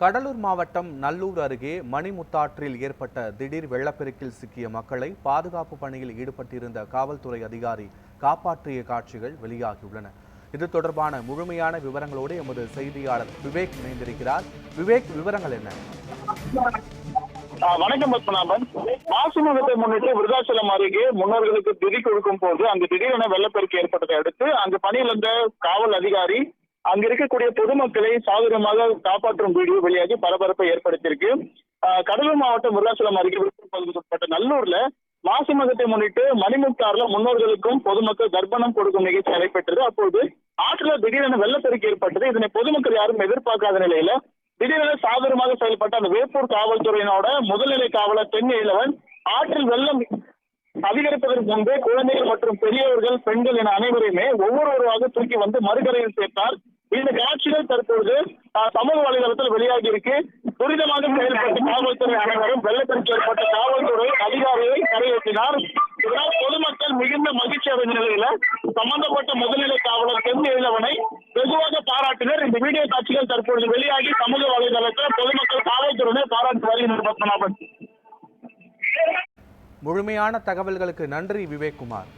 கடலூர் மாவட்டம் நல்லூர் அருகே மணிமுத்தாற்றில் ஏற்பட்ட திடீர் வெள்ளப்பெருக்கில் சிக்கிய மக்களை பாதுகாப்பு பணியில் ஈடுபட்டிருந்த காவல்துறை அதிகாரி காப்பாற்றிய காட்சிகள் வெளியாகியுள்ளன. இது தொடர்பான முழுமையான விவரங்களோடு எமது செய்தியாளர் விவேக் இணைந்திருக்கிறார். விவேக், விவரங்கள் என்ன? வணக்கம் பத்மநாபன். மாசி மகத்தை முன்னிட்டு விருதாச்சலம் அருகே முன்னோர்களுக்கு திதி கொடுக்கும் போது அங்கு திடீரென வெள்ளப்பெருக்கு ஏற்பட்டதை அடுத்து அங்கு பணியில் இருந்த காவல் அதிகாரி அங்க இருக்கக்கூடிய பொதுமக்களை சாதுரியமாக காப்பாற்றும் வீடியோ வெளியாகி பரபரப்பை ஏற்படுத்தியிருக்கு. கடலூர் மாவட்டம் விருதாச்சலம் அருகே பகுதிக்குட்பட்ட நல்லூர்ல மாசி மகத்தை முன்னிட்டு மணிமுத்தாறுல முன்னோர்களுக்கும் பொதுமக்கள் தர்ப்பணம் கொடுக்கும் நிகழ்ச்சி நடைபெற்றது. அப்போது ஆற்றுல திடீரென வெள்ளப்பெருக்கு ஏற்பட்டது. இதனை பொதுமக்கள் யாரும் எதிர்பார்க்காத நிலையில திடீரென சாதுரியமாக செயல்பட்ட அந்த வேப்பூர் காவல்துறையினோட முதல்நிலை காவலர் தென் இளவன் ஆற்றில் வெள்ளம் அதிகரிப்பதற்கு முன்பே குழந்தைகள் மற்றும் பெரியவர்கள், பெண்கள் என அனைவரையுமே ஒவ்வொருவராக தூக்கி வந்து மறுகரையில் சேர்த்தார். இந்த காட்சிகள் தற்போது சமூக வலைதளத்தில் வெளியாகி இருக்கு. துரிதமாக செயல்பட்ட காவல்துறை அனைவரும் வெள்ளப்பெருக்கு ஏற்பட்ட காவல்துறை அதிகாரியை கரையேற்றினார். இதனால் பொதுமக்கள் மிகுந்த மகிழ்ச்சி அடைந்த நிலையில சம்பந்தப்பட்ட முதல்நிலை காவலர் தென் இளவனை வெகுவாக பாராட்டினர். இந்த வீடியோ காட்சிகள் தற்பொழுது வெளியாகி சமூக வலைதளத்தில் பொதுமக்கள் காவல்துறையினை பாராட்டி வருகின்றனர். பத்மநாபன், முழுமையான தகவல்களுக்கு நன்றி விவேக் குமார்.